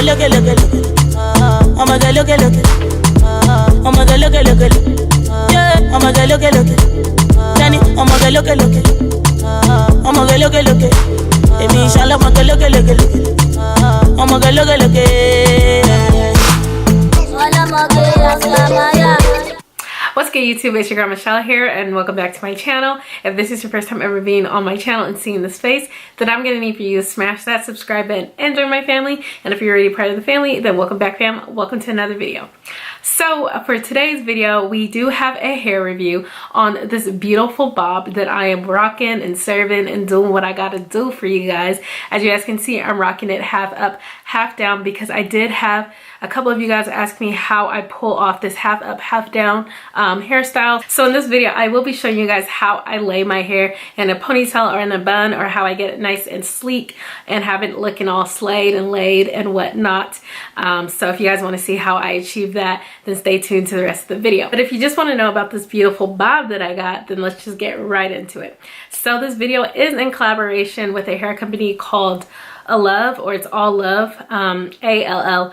look it, look it, look it. Oh my God, look it, look it. Oh my God, look it, look it. Yeah, oh my God, look it, look it. Danny, oh my God, look it, look it. Oh my God, look it, look it. Baby, inshallah, oh my God, look it, look it, look it. Oh my God, look it, look it. What's good, YouTube? It's your girl Michelle here, and welcome back to my channel. If this is your first time ever being on my channel and seeing this face, then I'm gonna need for you to smash that subscribe button and join my family. And if you're already part of the family, then welcome back, fam. Welcome to another video. So for today's video, we do have a hair review on this beautiful bob that I am rocking and serving and doing what I gotta do for you guys. As you guys can see, I'm rocking it half up, half down, because I did have a couple of you guys ask me how I pull off this half up, half down hairstyle. So in this video, I will be showing you guys how I lay my hair in a ponytail or in a bun, or how I get it nice and sleek and have it looking all slayed and laid and whatnot. So if you guys want to see how I achieve that, then stay tuned to the rest of the video. But if you just want to know about this beautiful bob that I got, then let's just get right into it. So this video is in collaboration with a hair company called Allove, or it's Allove, Allove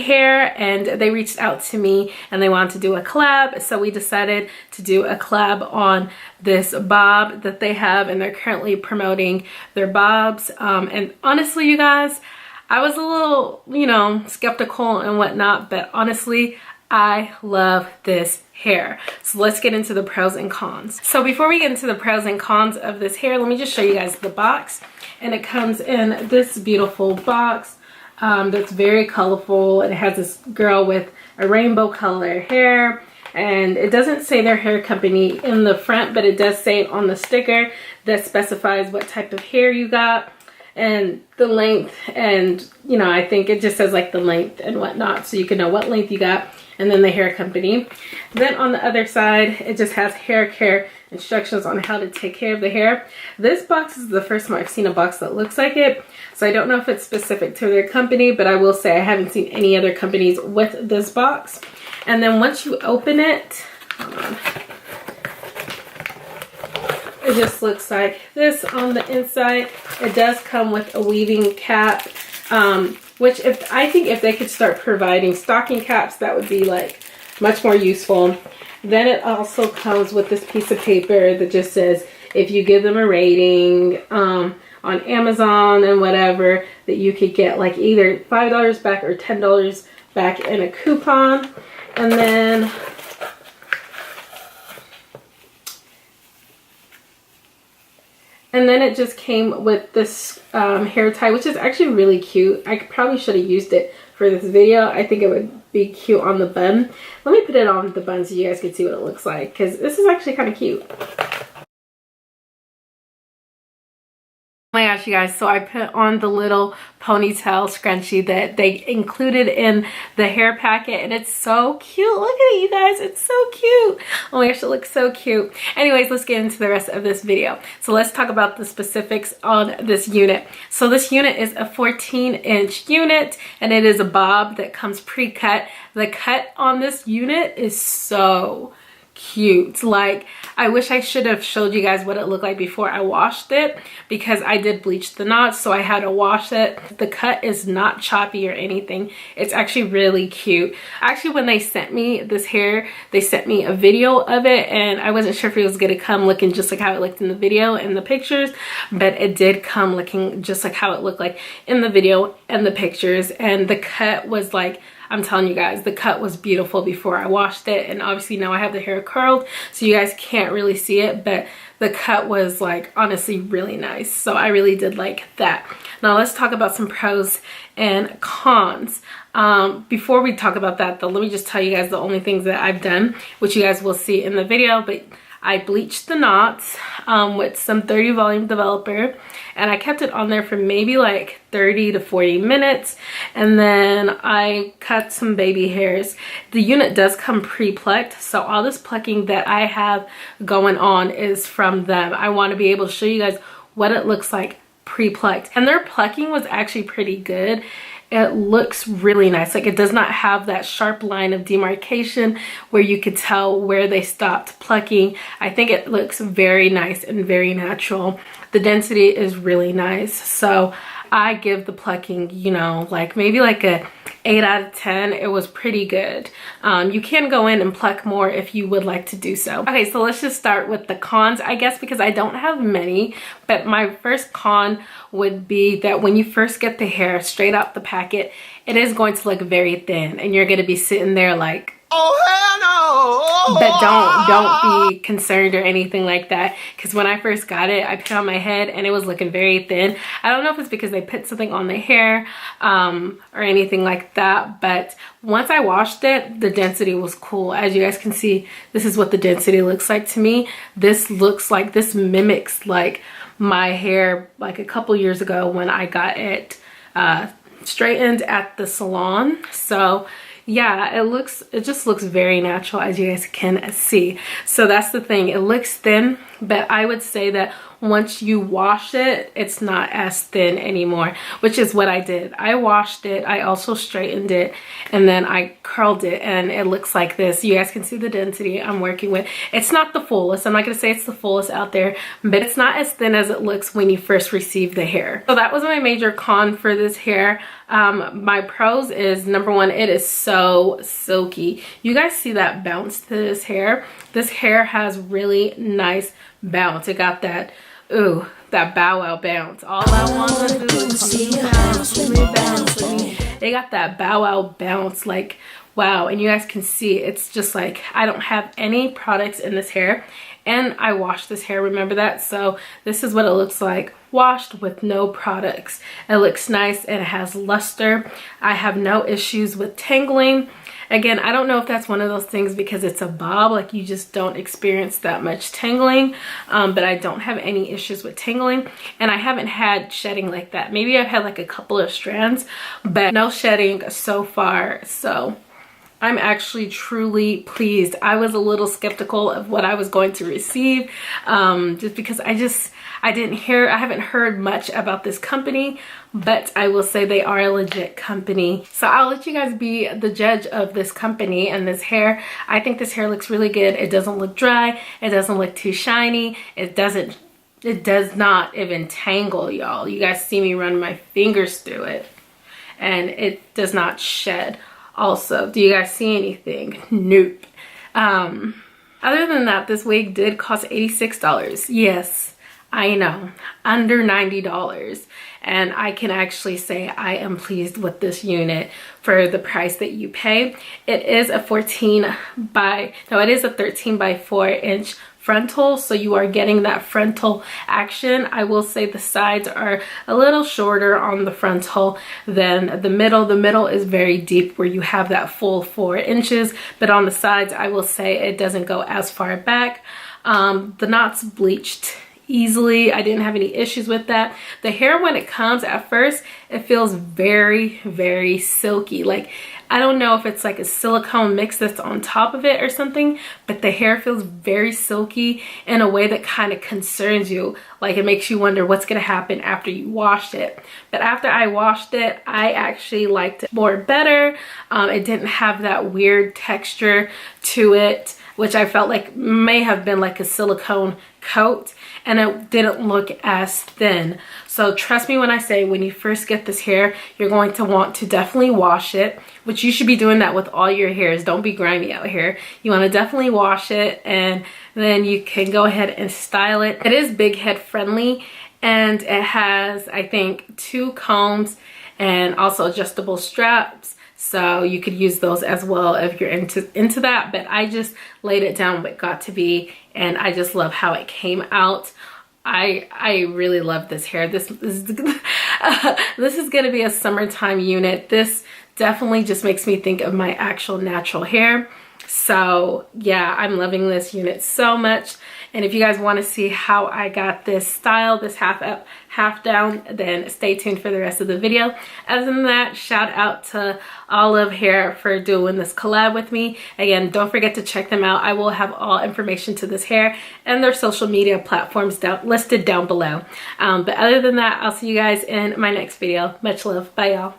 hair, and they reached out to me and they wanted to do a collab, so we decided to do a collab on this bob that they have, and they're currently promoting their bobs. And honestly, you guys, I was a little, you know, skeptical and whatnot, but honestly, I love this hair. So let's get into the pros and cons. So before we get into the pros and cons of this hair, let me just show you guys the box. And it comes in this beautiful box that's very colorful. It has this girl with a rainbow color hair, and it doesn't say their hair company in the front, but it does say it on the sticker that specifies what type of hair you got and the length, and you know, I think it just says like the length and whatnot, so you can know what length you got, and then the hair company. Then on the other side, it just has hair care instructions on how to take care of the hair. This box is the first time I've seen a box that looks like it, so I don't know if it's specific to their company, but I will say I haven't seen any other companies with this box. And then once you open it, hold on, it just looks like this on the inside. It does come with a weaving cap, which I think if they could start providing stocking caps, that would be like much more useful. Then it also comes with this piece of paper that just says if you give them a rating on Amazon and whatever, that you could get like either $5 back or $10 back in a coupon. And then it just came with this hair tie, which is actually really cute. I probably should have used it for this video. I think it would be cute on the bun. Let me put it on the bun so you guys can see what it looks like, because this is actually kind of cute. Oh my gosh, you guys, so I put on the little ponytail scrunchie that they included in the hair packet, and it's so cute. Look at it, you guys, it's so cute. Oh my gosh, it looks so cute. Anyways, let's get into the rest of this video. So let's talk about the specifics on this unit. So this unit is a 14-inch unit, and it is a bob that comes pre-cut. The cut on this unit is so cute. Like, I wish I should have showed you guys what it looked like before I washed it, because I did bleach the knots, so I had to wash it. The cut is not choppy or anything. It's actually really cute. Actually, when they sent me this hair, they sent me a video of it, and I wasn't sure if it was gonna come looking just like how it looked in the video and the pictures, but it did come looking just like how it looked like in the video and the pictures. And the cut was like, I'm telling you guys, the cut was beautiful before I washed it, and obviously now I have the hair curled, so you guys can't really see it, but the cut was like honestly really nice. So I really did like that. Now let's talk about some pros and cons. Before we talk about that though, let me just tell you guys the only things that I've done, which you guys will see in the video, but I bleached the knots with some 30 volume developer, and I kept it on there for maybe like 30 to 40 minutes, and then I cut some baby hairs. The unit does come pre-plucked, so all this plucking that I have going on is from them. I want to be able to show you guys what it looks like pre-plucked, and their plucking was actually pretty good. It looks really nice. Like, it does not have that sharp line of demarcation where you could tell where they stopped plucking. I think it looks very nice and very natural. The density is really nice. So I give the plucking, you know, like maybe like a 8 out of 10. It was pretty good. You can go in and pluck more if you would like to do so. Okay, so let's just start with the cons, I guess, because I don't have many, but my first con would be that when you first get the hair straight out the packet, it is going to look very thin, and you're going to be sitting there like, oh hell no. But don't be concerned or anything like that, because when I first got it, I put it on my head and it was looking very thin. I don't know if it's because they put something on the hair or anything like that, but once I washed it, the density was cool. As you guys can see, this is what the density looks like to me. This mimics like my hair like a couple years ago when I got it straightened at the salon. So yeah, it just looks very natural, as you guys can see. So that's the thing, it looks thin, but I would say that once you wash it, it's not as thin anymore, which is what I did. I washed it, I also straightened it, and then I curled it, and it looks like this. You guys can see the density I'm working with. It's not the fullest, I'm not gonna say it's the fullest out there, but it's not as thin as it looks when you first receive the hair. So that was my major con for this hair. My pros is, number one, it is so silky. You guys see that bounce to this hair? This hair has really nice bounce. It got that, ooh, that bow wow bounce. All I want to do is bounce. They got that bow wow bounce, like, wow. And you guys can see, it's just like, I don't have any products in this hair, and I washed this hair, remember that? So this is what it looks like washed with no products. It looks nice and it has luster. I have no issues with tangling. Again, I don't know if that's one of those things because it's a bob, like you just don't experience that much tangling, but I don't have any issues with tangling, and I haven't had shedding like that. Maybe I've had like a couple of strands, but no shedding so far. So I'm actually truly pleased. I was a little skeptical of what I was going to receive, just because I haven't heard much about this company, but I will say they are a legit company. So I'll let you guys be the judge of this company and this hair. I think this hair looks really good. It doesn't look dry. It doesn't look too shiny. It does not even tangle, y'all. You guys see me run my fingers through it, and it does not shed. Also, do you guys see anything? Nope. Other than that, this wig did cost $86. Yes, I know, under $90. And I can actually say I am pleased with this unit for the price that you pay. It is a 13 by 4 inch frontal, so you are getting that frontal action. I will say the sides are a little shorter on the frontal than the middle. The middle is very deep where you have that full 4 inches, but on the sides I will say it doesn't go as far back. The knots bleached easily. I didn't have any issues with that. The hair, when it comes at first, it feels very, very silky. Like, I don't know if it's like a silicone mix that's on top of it or something, but the hair feels very silky in a way that kind of concerns you. Like, it makes you wonder what's going to happen after you wash it. But after I washed it, I actually liked it better. It didn't have that weird texture to it, which I felt like may have been like a silicone coat, and it didn't look as thin. So trust me when I say, when you first get this hair, you're going to want to definitely wash it, which you should be doing that with all your hairs. Don't be grimy out here. You want to definitely wash it, and then you can go ahead and style it. It is big head friendly, and it has, I think, 2 combs and also adjustable straps. So you could use those as well if you're into that. But I just laid it down what got to be, and I just love how it came out. I really love this hair. This is gonna be a summertime unit. This definitely just makes me think of my actual natural hair. So yeah, I'm loving this unit so much. And if you guys want to see how I got this style, this half up, half down, then stay tuned for the rest of the video. Other than that, shout out to Allove Hair for doing this collab with me. Again, don't forget to check them out. I will have all information to this hair and their social media platforms listed down below. But other than that, I'll see you guys in my next video. Much love. Bye, y'all.